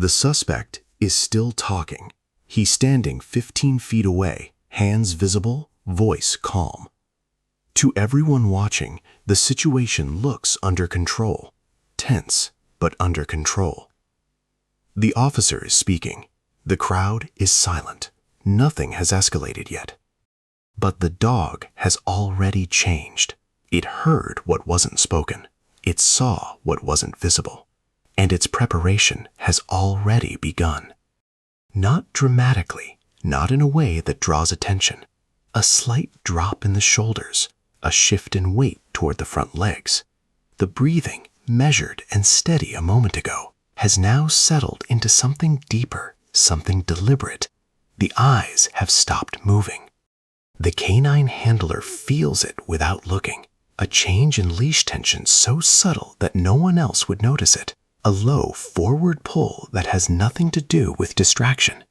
The suspect is still talking. He's standing 15 feet away, hands visible, voice calm. To everyone watching, the situation looks under control. Tense, but under control. The officer is speaking. The crowd is silent. Nothing has escalated yet. But the dog has already changed. It heard what wasn't spoken. It saw what wasn't visible. And its preparation has already begun. Not dramatically, not in a way that draws attention. A slight drop in the shoulders, a shift in weight toward the front legs. The breathing, measured and steady a moment ago, has now settled into something deeper, something deliberate. The eyes have stopped moving. The canine handler feels it without looking. A change in leash tension so subtle that no one else would notice it. A low forward pull that has nothing to do with distraction.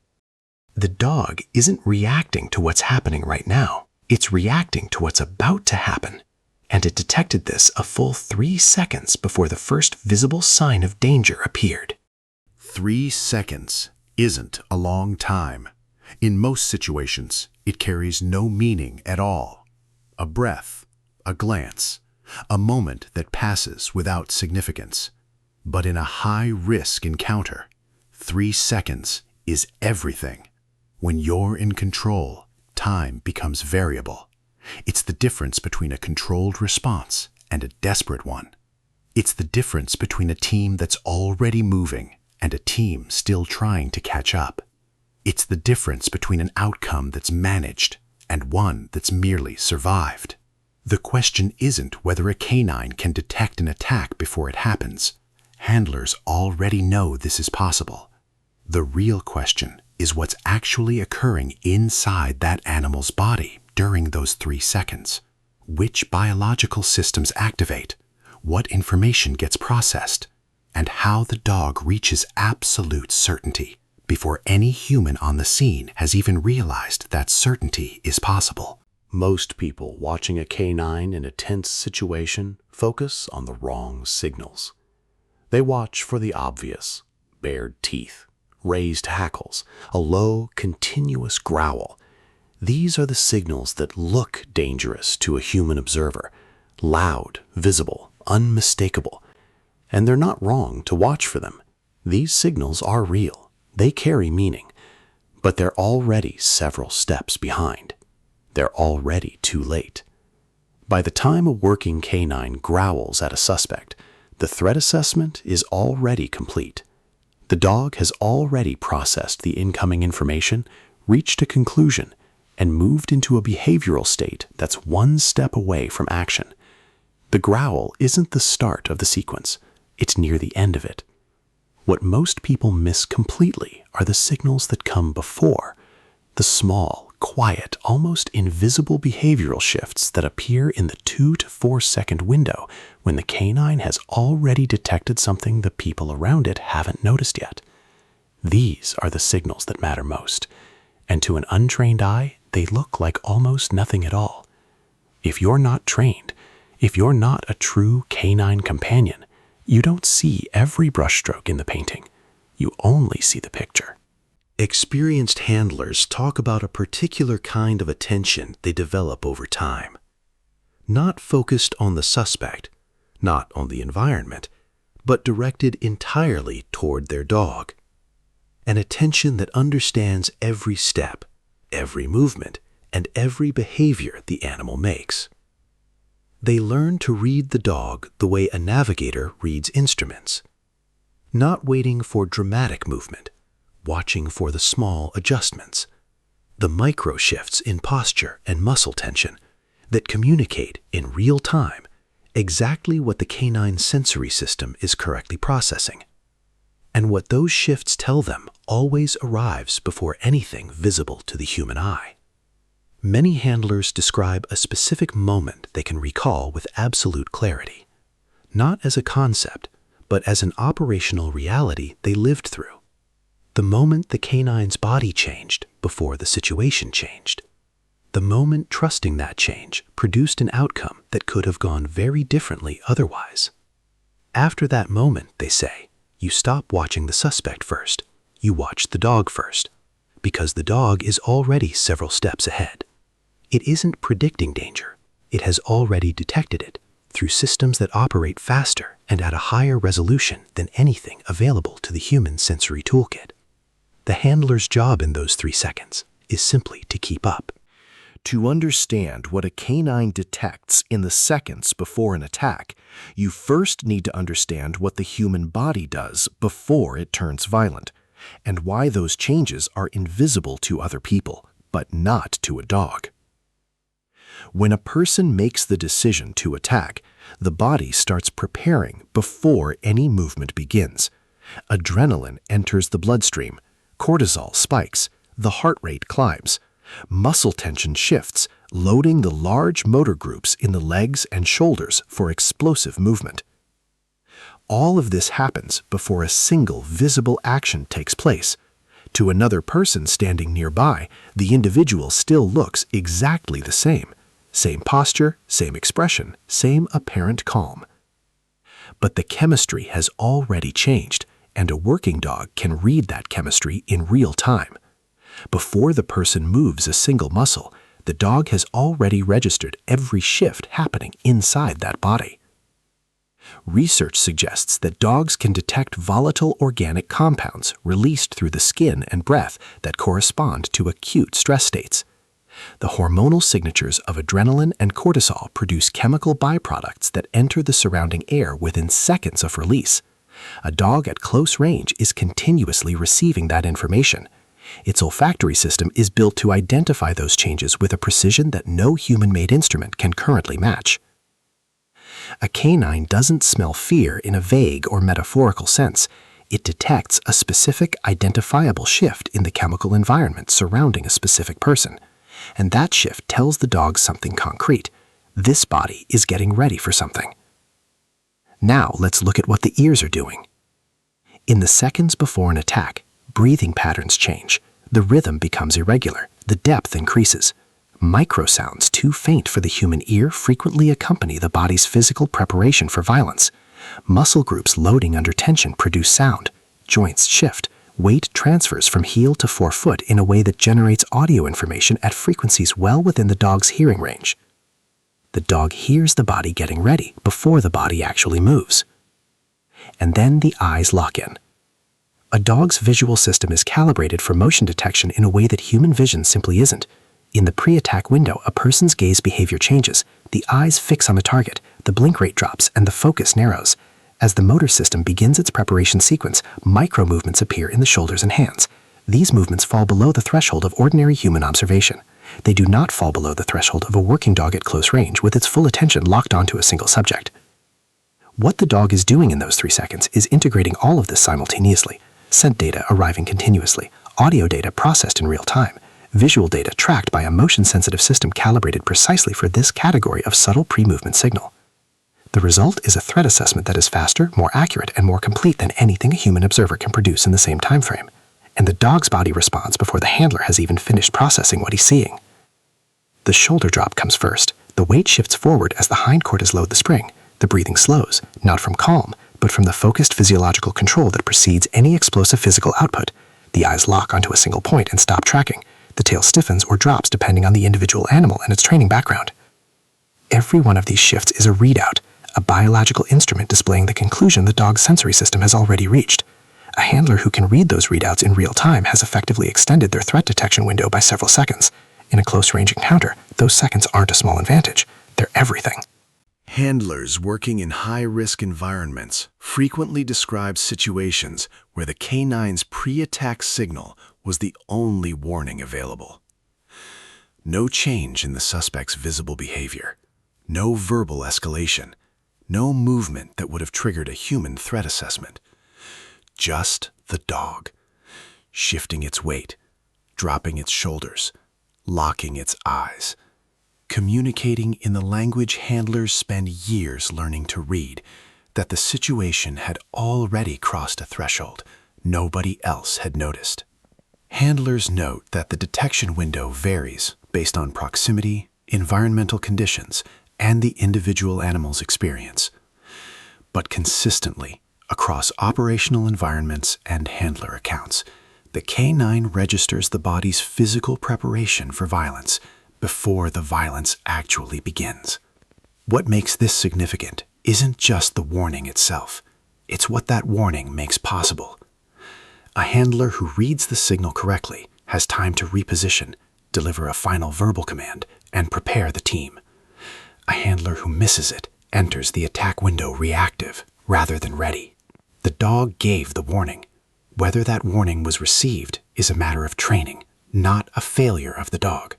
The dog isn't reacting to what's happening right now. It's reacting to what's about to happen. And it detected this a full 3 seconds before the first visible sign of danger appeared. 3 seconds isn't a long time. In most situations, it carries no meaning at all. A breath, a glance, a moment that passes without significance. But in a high-risk encounter, 3 seconds is everything. When you're in control, time becomes variable. It's the difference between a controlled response and a desperate one. It's the difference between a team that's already moving and a team still trying to catch up. It's the difference between an outcome that's managed and one that's merely survived. The question isn't whether a canine can detect an attack before it happens. Handlers already know this is possible. The real question is what's actually occurring inside that animal's body during those 3 seconds. Which biological systems activate, what information gets processed, and how the dog reaches absolute certainty before any human on the scene has even realized that certainty is possible. Most people watching a canine in a tense situation focus on the wrong signals. They watch for the obvious: bared teeth, raised hackles, a low, continuous growl. These are the signals that look dangerous to a human observer, loud, visible, unmistakable. And they're not wrong to watch for them. These signals are real. They carry meaning. But they're already several steps behind. They're already too late. By the time a working canine growls at a suspect, the threat assessment is already complete. The dog has already processed the incoming information, reached a conclusion, and moved into a behavioral state that's one step away from action. The growl isn't the start of the sequence. It's near the end of it. What most people miss completely are the signals that come before, the small, quiet, almost invisible behavioral shifts that appear in the 2 to 4 second window when the canine has already detected something the people around it haven't noticed yet. These are the signals that matter most, and to an untrained eye, they look like almost nothing at all. If you're not trained, if you're not a true canine companion, you don't see every brushstroke in the painting. You only see the picture. Experienced handlers talk about a particular kind of attention they develop over time. Not focused on the suspect, not on the environment, but directed entirely toward their dog. An attention that understands every step, every movement, and every behavior the animal makes. They learn to read the dog the way a navigator reads instruments, not waiting for dramatic movement, watching for the small adjustments, the micro shifts in posture and muscle tension that communicate in real time exactly what the canine sensory system is correctly processing. And what those shifts tell them always arrives before anything visible to the human eye. Many handlers describe a specific moment they can recall with absolute clarity, not as a concept, but as an operational reality they lived through. The moment the canine's body changed before the situation changed. The moment trusting that change produced an outcome that could have gone very differently otherwise. After that moment, they say, You stop watching the suspect first. You watch the dog first, because the dog is already several steps ahead. It isn't predicting danger. It has already detected it through systems that operate faster and at a higher resolution than anything available to the human sensory toolkit. The handler's job in those 3 seconds is simply to keep up. To understand what a canine detects in the seconds before an attack, you first need to understand what the human body does before it turns violent, and why those changes are invisible to other people, but not to a dog. When a person makes the decision to attack, the body starts preparing before any movement begins. Adrenaline enters the bloodstream, cortisol spikes, the heart rate climbs, muscle tension shifts, loading the large motor groups in the legs and shoulders for explosive movement. All of this happens before a single visible action takes place. To another person standing nearby, the individual still looks exactly the same. Same posture, same expression, same apparent calm. But the chemistry has already changed, and a working dog can read that chemistry in real time. Before the person moves a single muscle, the dog has already registered every shift happening inside that body. Research suggests that dogs can detect volatile organic compounds released through the skin and breath that correspond to acute stress states. The hormonal signatures of adrenaline and cortisol produce chemical byproducts that enter the surrounding air within seconds of release. A dog at close range is continuously receiving that information. Its olfactory system is built to identify those changes with a precision that no human-made instrument can currently match. A canine doesn't smell fear in a vague or metaphorical sense. It detects a specific identifiable shift in the chemical environment surrounding a specific person. And that shift tells the dog something concrete. This body is getting ready for something. Now let's look at what the ears are doing. In the seconds before an attack, breathing patterns change. The rhythm becomes irregular. The depth increases. Microsounds too faint for the human ear frequently accompany the body's physical preparation for violence. Muscle groups loading under tension produce sound. Joints shift. Weight transfers from heel to forefoot in a way that generates audio information at frequencies well within the dog's hearing range. The dog hears the body getting ready before the body actually moves. And then the eyes lock in. A dog's visual system is calibrated for motion detection in a way that human vision simply isn't. In the pre-attack window, a person's gaze behavior changes. The eyes fix on the target, the blink rate drops, and the focus narrows. As the motor system begins its preparation sequence, micro-movements appear in the shoulders and hands. These movements fall below the threshold of ordinary human observation. They do not fall below the threshold of a working dog at close range with its full attention locked onto a single subject. What the dog is doing in those 3 seconds is integrating all of this simultaneously. Scent data arriving continuously, audio data processed in real time, visual data tracked by a motion-sensitive system calibrated precisely for this category of subtle pre-movement signal. The result is a threat assessment that is faster, more accurate, and more complete than anything a human observer can produce in the same time frame. And the dog's body responds before the handler has even finished processing what he's seeing. The shoulder drop comes first. The weight shifts forward as the hindquarters load the spring. The breathing slows, not from calm, but from the focused physiological control that precedes any explosive physical output. The eyes lock onto a single point and stop tracking. The tail stiffens or drops depending on the individual animal and its training background. Every one of these shifts is a readout, a biological instrument displaying the conclusion the dog's sensory system has already reached. A handler who can read those readouts in real time has effectively extended their threat detection window by several seconds. In a close-range encounter, those seconds aren't a small advantage. They're everything. Handlers working in high-risk environments frequently describe situations where the K9's pre-attack signal was the only warning available. No change in the suspect's visible behavior, no verbal escalation, no movement that would have triggered a human threat assessment. Just the dog, shifting its weight, dropping its shoulders, locking its eyes, communicating in the language handlers spend years learning to read, that the situation had already crossed a threshold nobody else had noticed. Handlers note that the detection window varies based on proximity, environmental conditions, and the individual animal's experience. But consistently, Across operational environments and handler accounts, the K9 registers the body's physical preparation for violence before the violence actually begins. What makes this significant isn't just the warning itself, it's what that warning makes possible. A handler who reads the signal correctly has time to reposition, deliver a final verbal command, and prepare the team. A handler who misses it enters the attack window reactive rather than ready. The dog gave the warning. Whether that warning was received is a matter of training, not a failure of the dog.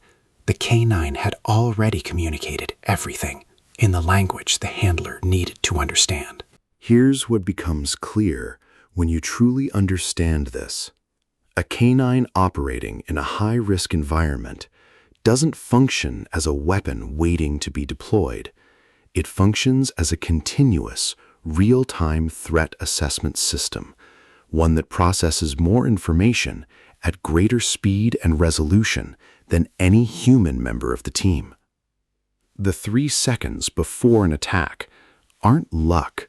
The K9 had already communicated everything in the language the handler needed to understand. Here's what becomes clear when you truly understand this. A K9 operating in a high-risk environment doesn't function as a weapon waiting to be deployed. It functions as a continuous, real-time threat assessment system, one that processes more information at greater speed and resolution than any human member of the team. The 3 seconds before an attack aren't luck.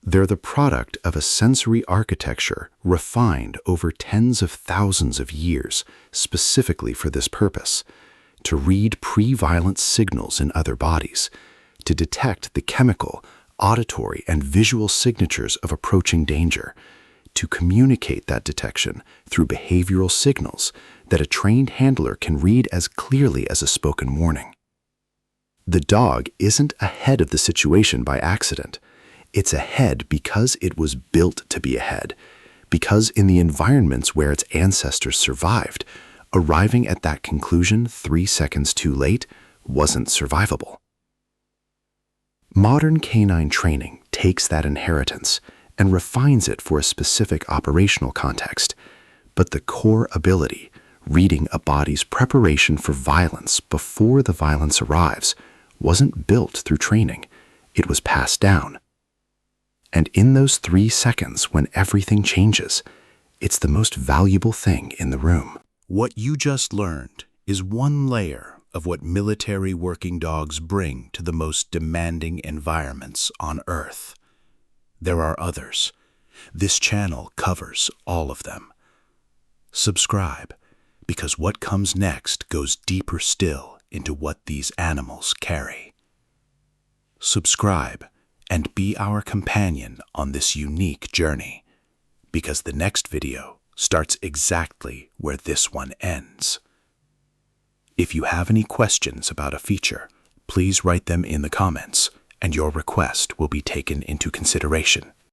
They're the product of a sensory architecture refined over tens of thousands of years specifically for this purpose, to read pre-violent signals in other bodies, to detect the chemical, auditory, and visual signatures of approaching danger, to communicate that detection through behavioral signals that a trained handler can read as clearly as a spoken warning. The dog isn't ahead of the situation by accident. It's ahead because it was built to be ahead, because in the environments where its ancestors survived, arriving at that conclusion 3 seconds too late wasn't survivable. Modern K9 training takes that inheritance and refines it for a specific operational context, but the core ability, reading a body's preparation for violence before the violence arrives, wasn't built through training. It was passed down. And in those 3 seconds when everything changes, it's the most valuable thing in the room. What you just learned is one layer of what military working dogs bring to the most demanding environments on Earth. There are others. This channel covers all of them. Subscribe, because what comes next goes deeper still into what these animals carry. Subscribe and be our companion on this unique journey, because the next video starts exactly where this one ends. If you have any questions about a feature, please write them in the comments, and your request will be taken into consideration.